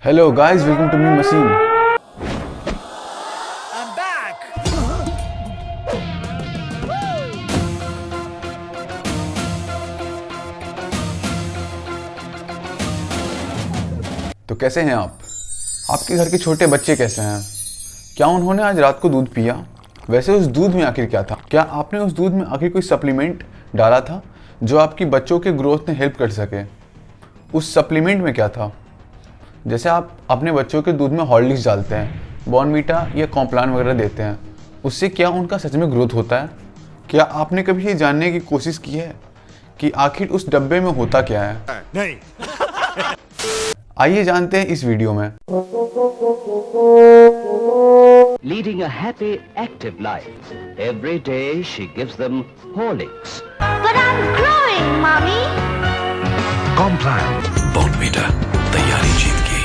Hello guys, welcome to Meme Machine. I'm back! तो कैसे हैं आप? आपके घर के छोटे बच्चे कैसे हैं? क्या उन्होंने आज रात को दूध पिया? वैसे उस दूध में आखिर क्या था? क्या आपने उस दूध में आखिर कोई सप्लीमेंट डाला था जो आपकी बच्चों के ग्रोथ में हेल्प कर सके? उस सप्लीमेंट में क्या था? जैसे आप अपने बच्चों के दूध में हॉर्लिक्स डालते हैं, बॉर्नवीटा या कॉम्प्लान वगैरह देते हैं, उससे क्या उनका सच में ग्रोथ होता है? क्या आपने कभी ये जानने की कोशिश की है कि आखिर उस डब्बे में होता क्या है? नहीं। आइए जानते हैं इस वीडियो में। Leading a happy, active life. Every day she gives them Horlicks. But I'm growing, Mommy. Complan. Bournvita, तैयारी जीत की।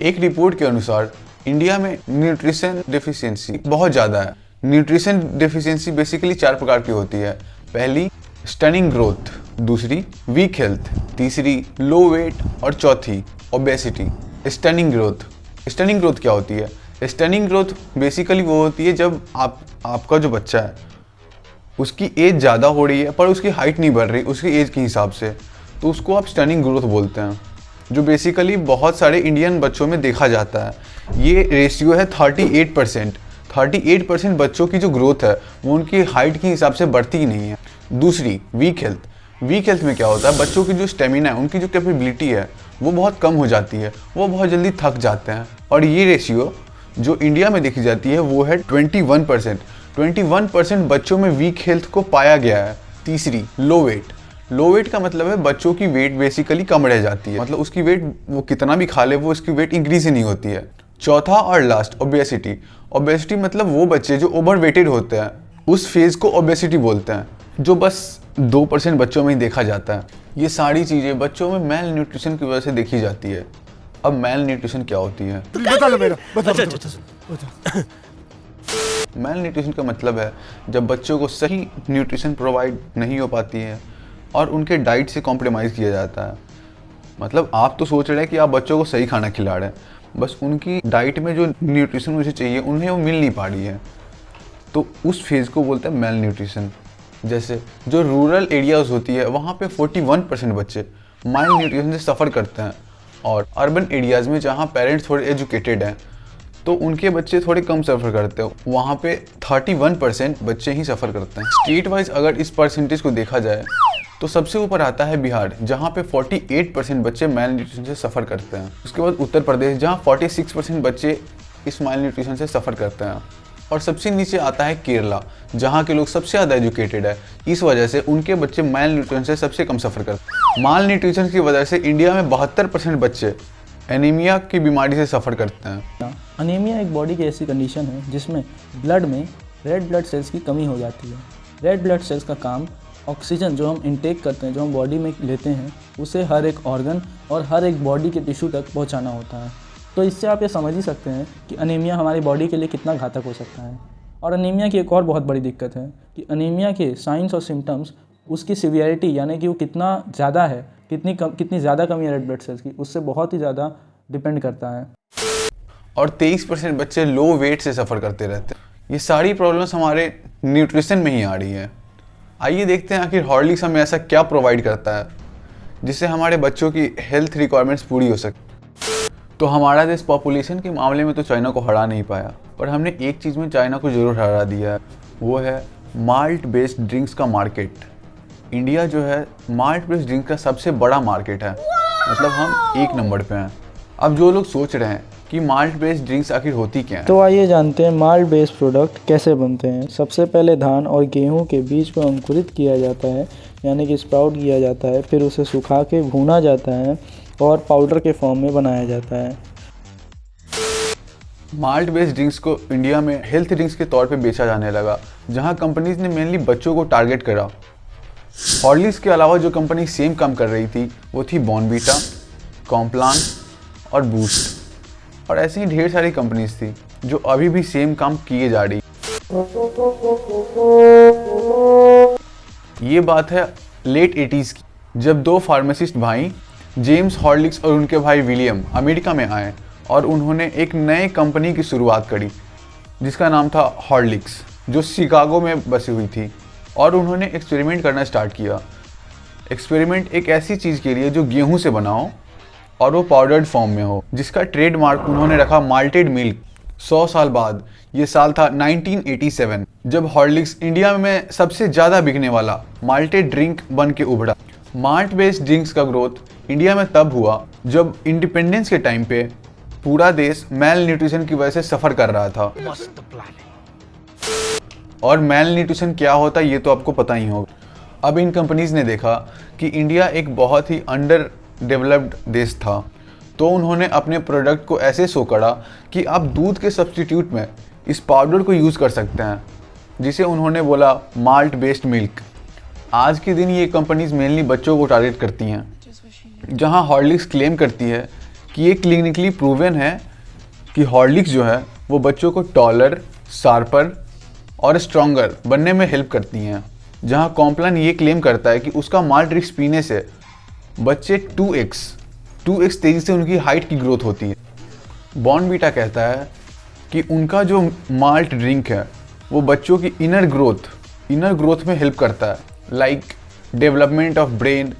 एक रिपोर्ट के अनुसार इंडिया में न्यूट्रिशन डेफिशिएंसी बहुत ज़्यादा है। न्यूट्रिशन डेफिशिएंसी बेसिकली 4 प्रकार की होती है। पहली स्टनिंग ग्रोथ, दूसरी वीक हेल्थ, तीसरी लो वेट और चौथी ओबेसिटी। स्टनिंग ग्रोथ क्या होती है? स्टनिंग ग्रोथ बेसिकली वो होती है जब आपका जो बच्चा है उसकी एज ज़्यादा हो रही है पर उसकी हाइट नहीं बढ़ रही उसकी एज के हिसाब से, तो उसको आप स्टनिंग ग्रोथ बोलते हैं, जो बेसिकली बहुत सारे इंडियन बच्चों में देखा जाता है। ये रेशियो है 38%। 38% बच्चों की जो ग्रोथ है वो उनकी हाइट के हिसाब से बढ़ती ही नहीं है। दूसरी वीक हेल्थ में क्या होता है? बच्चों की जो स्टेमिना है, उनकी जो कैपेबिलिटी है वो बहुत कम हो जाती है, वो बहुत जल्दी थक जाते हैं। और ये रेशियो जो इंडिया में देखी जाती है वो है 21%। 21% बच्चों में वीक हेल्थ को पाया गया है। तीसरी लो वेट का मतलब है बच्चों की वेट बेसिकली कम रह जाती है, मतलब उसकी वेट वो कितना भी खा ले वो उसकी वेट इंक्रीज ही नहीं होती है। चौथा और लास्ट ओबेसिटी मतलब वो बच्चे जो ओवर वेटेड होते हैं, उस फेज को ओबेसिटी बोलते हैं, जो बस 2% बच्चों में ही देखा जाता है। ये सारी चीज़ें बच्चों में मेल न्यूट्रिशन की वजह से देखी जाती है। अब मेल न्यूट्रिशन क्या होती है? बता लो मेरा। बता। मेल न्यूट्रिशन का मतलब है जब बच्चों को सही न्यूट्रिशन प्रोवाइड नहीं हो पाती है और उनके डाइट से कॉम्प्रोमाइज़ किया जाता है। मतलब आप तो सोच रहे हैं कि आप बच्चों को सही खाना खिला रहे हैं, बस उनकी डाइट में जो न्यूट्रिशन उसे चाहिए उन्हें वो मिल नहीं पा रही है, तो उस फेज़ को बोलते हैं मेल न्यूट्रिशन। जैसे जो रूरल एरियाज़ होती है वहाँ पे 41% बच्चे मेल न्यूट्रिशन से सफ़र करते हैं, और अर्बन एरियाज़ में जहाँ पेरेंट्स थोड़े एजुकेटेड हैं तो उनके बच्चे थोड़े कम सफ़र करते हैं, वहाँ पे 31% बच्चे ही सफ़र करते हैं। स्टेट वाइज अगर इस परसेंटेज को देखा जाए तो सबसे ऊपर आता है बिहार, जहाँ पे 48% बच्चे मेल न्यूट्रिशन से सफ़र करते हैं। उसके बाद उत्तर प्रदेश, जहाँ 46% बच्चे इस मेल न्यूट्रिशन से सफ़र करते हैं। और सबसे नीचे आता है केरला, जहाँ के लोग सबसे ज़्यादा एजुकेटेड है, इस वजह से उनके बच्चे मेल न्यूट्रिशन से सबसे कम सफ़र करते हैं। मेल न्यूट्रिशन की वजह से इंडिया में 72% बच्चे एनीमिया की बीमारी से सफ़र करते हैं। अनीमिया एक बॉडी की ऐसी कंडीशन है जिसमें ब्लड में रेड ब्लड सेल्स की कमी हो जाती है। रेड ब्लड सेल्स का काम ऑक्सीजन जो हम इनटेक करते हैं, जो हम बॉडी में लेते हैं, उसे हर एक ऑर्गन और हर एक बॉडी के टिश्यू तक पहुंचाना होता है। तो इससे आप ये समझ ही सकते हैं कि अनीमिया हमारी बॉडी के लिए कितना घातक हो सकता है। और अनीमिया की एक और बहुत बड़ी दिक्कत है कि अनीमिया के साइंस और सिम्टम्स उसकी सिवियरिटी, यानी कि वो कितना ज़्यादा है, कितनी ज़्यादा कमी है रेड ब्लड सेल्स की, उससे बहुत ही ज़्यादा डिपेंड करता है। और 23% बच्चे लो वेट से सफ़र करते रहते हैं। ये सारी प्रॉब्लम्स हमारे न्यूट्रिशन में ही आ रही है। आइए देखते हैं आखिर हॉर्लिक्स हमें ऐसा क्या प्रोवाइड करता है जिससे हमारे बच्चों की हेल्थ रिक्वायरमेंट्स पूरी हो सके। तो हमारा देश पॉपुलेशन के मामले में तो चाइना को हरा नहीं पाया, पर हमने एक चीज़ में चाइना को ज़रूर हरा दिया है, वो है माल्ट बेस्ड ड्रिंक्स का मार्केट। इंडिया जो है माल्ट बेस्ड ड्रिंक्स का सबसे बड़ा मार्केट है, मतलब हम 1 नंबर पे हैं। अब जो लोग सोच रहे हैं कि माल्ट बेस्ड ड्रिंक्स आखिर होती क्या है, तो आइए जानते हैं माल्ट बेस्ड प्रोडक्ट कैसे बनते हैं। सबसे पहले धान और गेहूं के बीज को अंकुरित किया जाता है, यानी कि स्प्राउट किया जाता है, फिर उसे सुखा के भूना जाता है और पाउडर के फॉर्म में बनाया जाता है। माल्ट बेस्ड ड्रिंक्स को इंडिया में हेल्थ ड्रिंक्स के तौर पे बेचा जाने लगा, जहां कंपनीज ने मेनली बच्चों को टारगेट करा। हॉर्लिक्स के अलावा जो कंपनी सेम काम कर रही थी वो थी बॉर्नवीटा, कॉम्प्लान और बूस्ट, और ऐसे ही ढेर सारी कंपनीज थी जो अभी भी सेम काम किए जा रही। ये बात है लेट 80s की, जब 2 फार्मासिस्ट भाई जेम्स हॉर्लिक्स और उनके भाई विलियम अमेरिका में आए और उन्होंने एक नए कंपनी की शुरुआत करी जिसका नाम था हॉर्लिक्स, जो शिकागो में बसी हुई थी। और उन्होंने एक्सपेरिमेंट करना स्टार्ट किया। एक्सपेरिमेंट एक ऐसी चीज़ के लिए जो गेहूं से बना हो और वो पाउडर्ड फॉर्म में हो, जिसका ट्रेडमार्क उन्होंने रखा माल्टेड मिल्क। 100 साल बाद, ये साल था 1987, जब हॉर्लिक्स इंडिया में सबसे ज़्यादा बिकने वाला माल्टेड ड्रिंक बन के उभरा। माल्ट बेस्ड ड्रिंक्स का ग्रोथ इंडिया में तब हुआ जब इंडिपेंडेंस के टाइम पे पूरा देश मेल न्यूट्रिशन की वजह से सफ़र कर रहा था। और मेल न्यूट्रिशन क्या होता है ये तो आपको पता ही होगा। अब इन कंपनीज ने देखा कि इंडिया एक बहुत ही अंडर डेवलप्ड देश था, तो उन्होंने अपने प्रोडक्ट को ऐसे शो करा कि आप दूध के सब्स्टिट्यूट में इस पाउडर को यूज़ कर सकते हैं, जिसे उन्होंने बोला माल्ट बेस्ड मिल्क। आज के दिन ये कंपनीज मेनली बच्चों को टारगेट करती हैं, जहां हॉर्लिक्स क्लेम करती है कि ये क्लिनिकली प्रूवन है कि हॉर्लिक्स जो है वो बच्चों को टॉलर, शार्पर और स्ट्रॉन्गर बनने में हेल्प करती हैं। जहां कॉम्प्लान ये क्लेम करता है कि उसका माल्ट ड्रिंक्स पीने से बच्चे 2x तेज़ी से उनकी हाइट की ग्रोथ होती है। बॉर्नवीटा कहता है कि उनका जो माल्ट ड्रिंक है वो बच्चों की इनर ग्रोथ में हेल्प करता है, like development of brain,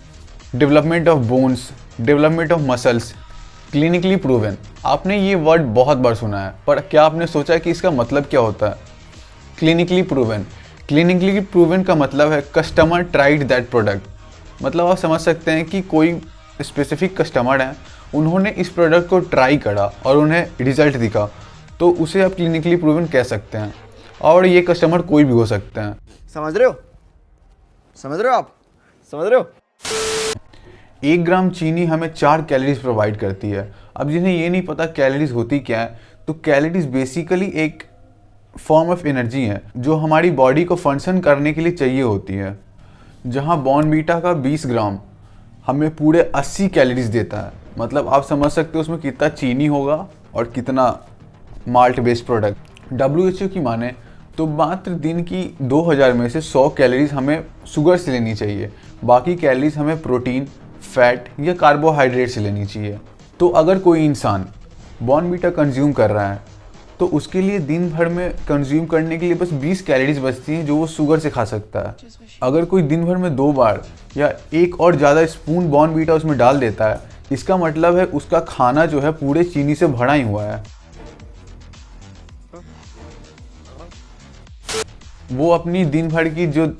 development of bones, development of muscles. Clinically proven, आपने ये वर्ड बहुत बार सुना है, पर क्या आपने सोचा कि इसका मतलब क्या होता है? क्लिनिकली प्रूवन का मतलब है कस्टमर ट्राइड दैट प्रोडक्ट। मतलब आप समझ सकते हैं कि कोई स्पेसिफिक कस्टमर है, उन्होंने इस प्रोडक्ट को ट्राई करा और उन्हें रिजल्ट दिखा, तो उसे आप क्लिनिकली प्रूवन कह सकते हैं। और ये कस्टमर कोई भी हो सकते हैं। समझ रहे हो आप? 1 ग्राम चीनी हमें 4 कैलोरीज प्रोवाइड करती है। अब जिन्हें ये नहीं पता कैलोरीज होती क्या है, तो कैलोरीज बेसिकली एक फॉर्म ऑफ एनर्जी है जो हमारी बॉडी को फंक्शन करने के लिए चाहिए होती है। जहाँ बॉर्नवीटा का 20 ग्राम हमें पूरे 80 कैलोरीज देता है। मतलब आप समझ सकते हो उसमें कितना चीनी होगा और कितना माल्ट बेस्ड प्रोडक्ट। WHO की माने तो मात्र दिन की 2000 में से 100 कैलोरीज हमें शुगर से लेनी चाहिए, बाकी कैलोरीज हमें प्रोटीन, फैट या कार्बोहाइड्रेट से लेनी चाहिए। तो अगर कोई इंसान बॉर्नवीटा कंज्यूम कर रहा है तो उसके लिए दिन भर में कंज्यूम करने के लिए बस 20 कैलोरीज बचती हैं जो वो शुगर से खा सकता है। अगर कोई दिन भर में 2 बार या 1 और ज़्यादा स्पून बॉर्नवीटा उसमें डाल देता है, इसका मतलब है उसका खाना जो है पूरे चीनी से भरा ही हुआ है। वो अपनी दिन भर की जो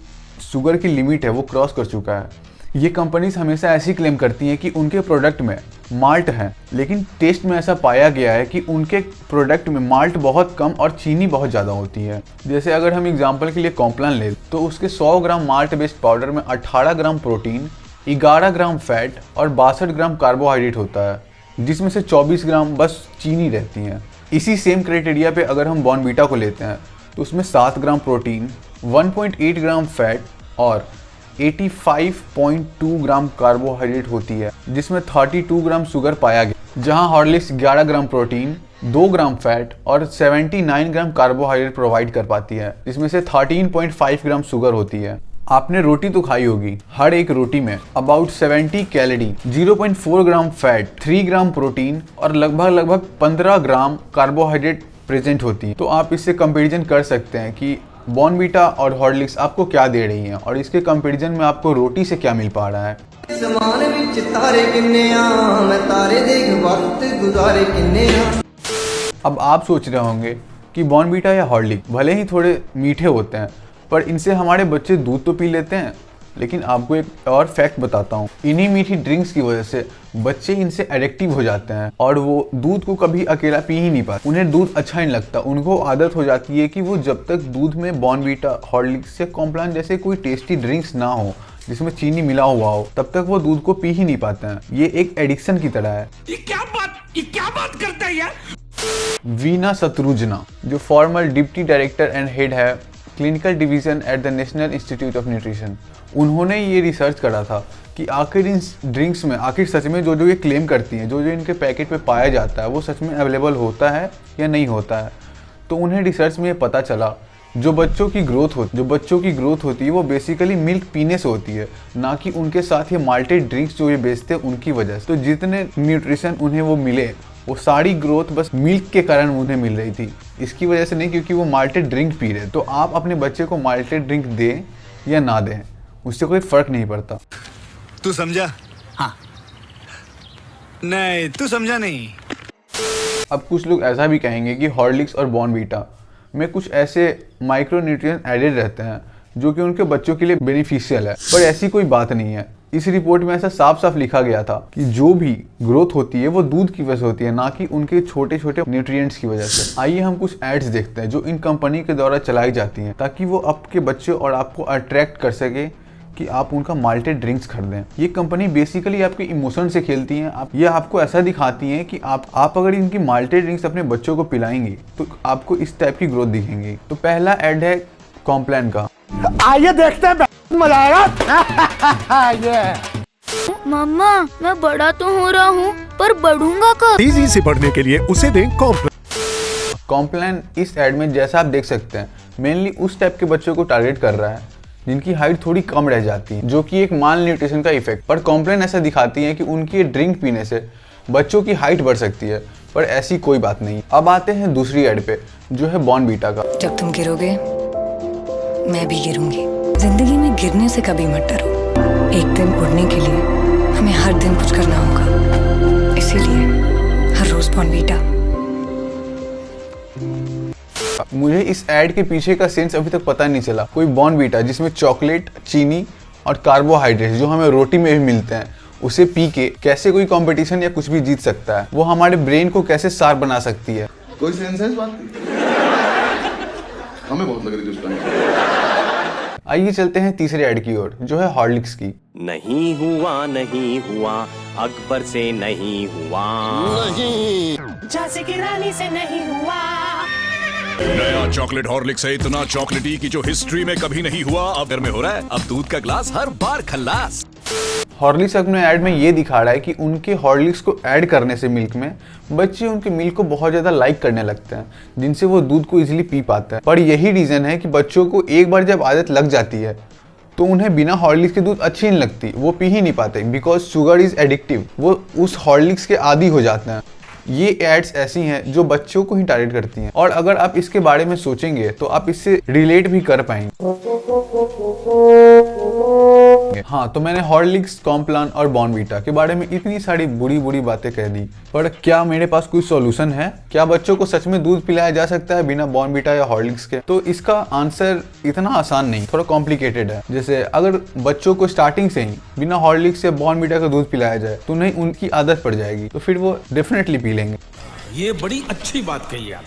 शुगर की लिमिट है वो क्रॉस कर चुका है। ये कंपनीज हमेशा ऐसी क्लेम करती हैं कि उनके प्रोडक्ट में माल्ट है, लेकिन टेस्ट में ऐसा पाया गया है कि उनके प्रोडक्ट में माल्ट बहुत कम और चीनी बहुत ज़्यादा होती है। जैसे अगर हम एग्जांपल के लिए कॉम्प्लान ले तो उसके 100 ग्राम माल्ट बेस्ड पाउडर में 18 ग्राम प्रोटीन, 11 ग्राम फैट और 62 ग्राम कार्बोहाइड्रेट होता है, जिसमें से 24 ग्राम बस चीनी रहती है। इसी सेम क्राइटेरिया पे अगर हम बॉर्नवीटा को लेते हैं तो उसमें 7 ग्राम प्रोटीन, 1.8 ग्राम फैट और 85.2 ग्राम कार्बोहाइड्रेट होती है, जिसमें 32 ग्राम शुगर पाया गया। जहां हॉर्लिक्स 11 ग्राम प्रोटीन, 2 ग्राम फैट और 79 ग्राम कार्बोहाइड्रेट प्रोवाइड कर पाती है, जिसमें से 13.5 ग्राम शुगर होती है। आपने रोटी तो खाई होगी, हर एक रोटी में about 70 calorie, 0.4 gram fat, 3 gram protein और लगभग 15 ग्राम कार्बोहाइड्रेट प्रेजेंट होती है। तो आप इससे कंपैरिजन कर सकते हैं कि बॉर्नवीटा और हॉर्लिक्स आपको क्या दे रही हैं और इसके कंपैरिजन में आपको रोटी से क्या मिल पा रहा है। अब आप सोच रहे होंगे कि बॉर्नवीटा या हॉर्लिक्स भले ही थोड़े मीठे होते हैं, पर इनसे हमारे बच्चे दूध तो पी लेते हैं। लेकिन आपको एक और फैक्ट बताता हूँ, इन्हीं मीठी ड्रिंक्स की वजह से बच्चे इनसे एडिक्टिव हो जाते हैं और वो दूध को कभी अकेला पी ही नहीं पाते। उन्हें दूध अच्छा नहीं लगता, उनको आदत हो जाती है कि वो जब तक दूध में बॉर्नवीटा, हॉर्लिक्स या कॉम्प्लान जैसे कोई टेस्टी ड्रिंक्स ना हो जिसमें चीनी मिला हुआ हो, तब तक वो दूध को पी ही नहीं पाते हैं। ये एक एडिक्शन की तरह है। ये क्या बात करता है यार? वीना शत्रुजना, जो former deputy director and head है clinical division at the National Institute of Nutrition, उन्होंने ये रिसर्च करा था कि आखिर इन ड्रिंक्स में आखिर सच में जो ये क्लेम करती हैं, जो इनके पैकेट पे पाया जाता है, वो सच में अवेलेबल होता है या नहीं होता है। तो उन्हें रिसर्च में ये पता चला जो बच्चों की ग्रोथ होती है वो बेसिकली मिल्क पीने से होती है, ना कि उनके साथ ये माल्टेड ड्रिंक्स जो ये बेचते हैं उनकी वजह से। तो जितने न्यूट्रिशन उन्हें वो मिले वो सारी ग्रोथ बस मिल्क के कारण उन्हें मिल रही थी, इसकी वजह से नहीं क्योंकि वो माल्टेड ड्रिंक पी रहे। तो आप अपने बच्चे को माल्टेड ड्रिंक दें या ना दें, उससे कोई फर्क नहीं पड़ता। तू समझा? हाँ। नहीं, तू समझा नहीं। अब कुछ लोग ऐसा भी कहेंगे कि हॉर्लिक्स और बॉर्नवीटा में कुछ ऐसे माइक्रोन्यूट्रिएंट एडेड रहते हैं जो कि उनके बच्चों के लिए बेनिफिशियल है, पर ऐसी कोई बात नहीं है। इस रिपोर्ट में ऐसा साफ साफ लिखा गया था कि जो भी ग्रोथ होती है वो दूध की वजह से होती है, ना कि उनके छोटे छोटे न्यूट्रिएंट्स की वजह से। आइए हम कुछ एड्स देखते हैं जो इन कंपनी के द्वारा चलाई जाती हैं, ताकि वो आपके बच्चे और आपको अट्रैक्ट कर सके कि आप उनका माल्टेड ड्रिंक्स खरीदें। ये कंपनी बेसिकली आपके इमोशन से खेलती हैं। ये आपको ऐसा दिखाती हैं कि आप अगर इनकी माल्टेड ड्रिंक्स अपने बच्चों को पिलाएंगे तो आपको इस टाइप की ग्रोथ दिखेंगी। तो पहला एड है कॉम्प्लान का। आइए देखते हैं, मजा आएगा। मम्मा मैं बड़ा तो हो रहा हूँ पर बढ़ूंगा कब? तेजी से बढ़ने के लिए उसे दें कॉम्प्लान इस एड में जैसा आप देख सकते हैं मेनली उस टाइप के बच्चों को टारगेट कर रहा है जिनकी हाइट थोड़ी कम रह जाती है, जो कि एक माल न्यूट्रिशन का इफेक्ट। पर कॉम्प्लान ऐसा दिखाती है कि उनकी ड्रिंक पीने से बच्चों की हाइट बढ़ सकती है, पर ऐसी कोई बात नहीं। अब आते हैं दूसरी एड पे जो है बॉर्नवीटा का। जब तुम गिरोगे मैं भी गिरूंगी। जिंदगी में गिरने से कभी मत डरो। एक दिन उड़ने के लिए हमें हर दिन कुछ करना होगा, इसीलिए हर रोज बॉर्नवीटा। मुझे इस एड के पीछे का सेंस अभी तक पता नहीं चला। कोई बॉर्नवीटा जिसमें चॉकलेट, चीनी और कार्बोहाइड्रेट जो हमें रोटी में भी मिलते हैं उसे पी के कैसे कोई कंपटीशन या कुछ भी जीत सकता है, वो हमारे ब्रेन को कैसे शार्प बना सकती है। कोई सेंस है इस बात की? हमें बहुत लग रही थी। आइए चलते हैं तीसरे ऐड की ओर जो है हॉर्लिक्स की। नहीं हुआ अकबर से नहीं हुआ, झांसी की रानी से नहीं हुआ। नया चॉकलेट हॉर्लिक्स है इतना चॉकलेटी कि जो हिस्ट्री में कभी नहीं हुआ अब घर में हो रहा है। अब दूध का ग्लास हर बार खल्लास। हॉर्लिक्स अपने ऐड में ये दिखा रहा है कि उनके हॉर्लिक्स को ऐड करने से मिल्क में बच्चे उनके मिल्क को बहुत ज़्यादा लाइक करने लगते हैं, जिनसे वो दूध को इजीली पी पाते हैं। पर यही रीज़न है कि बच्चों को एक बार जब आदत लग जाती है तो उन्हें बिना हॉर्लिक्स के दूध अच्छी नहीं लगती, वो पी ही नहीं पाते, बिकॉज शुगर इज़ एडिक्टिव। वो उस हॉर्लिक्स के आदी हो जाते हैं। ये एड्स ऐसी हैं जो बच्चों को ही टारगेट करती हैं, और अगर आप इसके बारे में सोचेंगे तो आप इससे रिलेट भी कर पाएंगे। हाँ, तो मैंने हॉर्लिक्स, कॉम्प्लान और बॉर्नवीटा के बारे में इतनी सारी बुरी बुरी बातें कह दी, पर क्या मेरे पास कोई सॉल्यूशन है? क्या बच्चों को सच में दूध पिलाया जा सकता है बिना बॉर्नवीटा या हॉर्लिक्स के? तो इसका आंसर इतना आसान नहीं, थोड़ा कॉम्प्लिकेटेड है। जैसे अगर बच्चों को स्टार्टिंग से ही बिना हॉर्लिक्स या बॉर्नवीटा का दूध पिलाया जाए तो नहीं उनकी आदत पड़ जाएगी, तो फिर वो डेफिनेटली पी लेंगे। ये बड़ी अच्छी बात कही आप।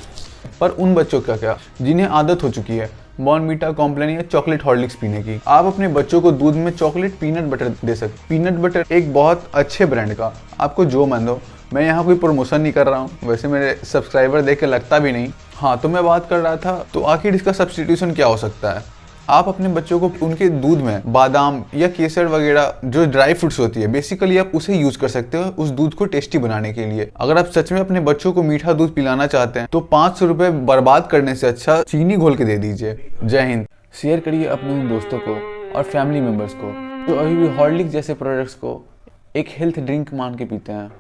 पर उन बच्चों का क्या जिन्हें आदत हो चुकी है बॉर्नवीटा, कॉम्प्लान या चॉकलेट हॉर्लिक्स पीने की? आप अपने बच्चों को दूध में चॉकलेट पीनट बटर दे सकते। पीनट बटर एक बहुत अच्छे ब्रांड का, आपको जो मन हो। मैं यहाँ कोई प्रमोशन नहीं कर रहा हूँ, वैसे मेरे सब्सक्राइबर देख के लगता भी नहीं। हाँ, तो मैं बात कर रहा था, तो आखिर इसका सब्स्टिट्यूशन क्या हो सकता है? आप अपने बच्चों को उनके दूध में बादाम या केसर वगैरह जो ड्राई फ्रूट्स होती है बेसिकली आप उसे यूज कर सकते हो उस दूध को टेस्टी बनाने के लिए। अगर आप सच में अपने बच्चों को मीठा दूध पिलाना चाहते हैं तो 500 रुपये बर्बाद करने से अच्छा चीनी घोल के दे दीजिए। जय हिंद। शेयर करिए अपने उन दोस्तों को और फैमिली मेम्बर्स को जो अभी भी हॉर्लिक्स जैसे प्रोडक्ट्स को एक हेल्थ ड्रिंक मान के पीते हैं।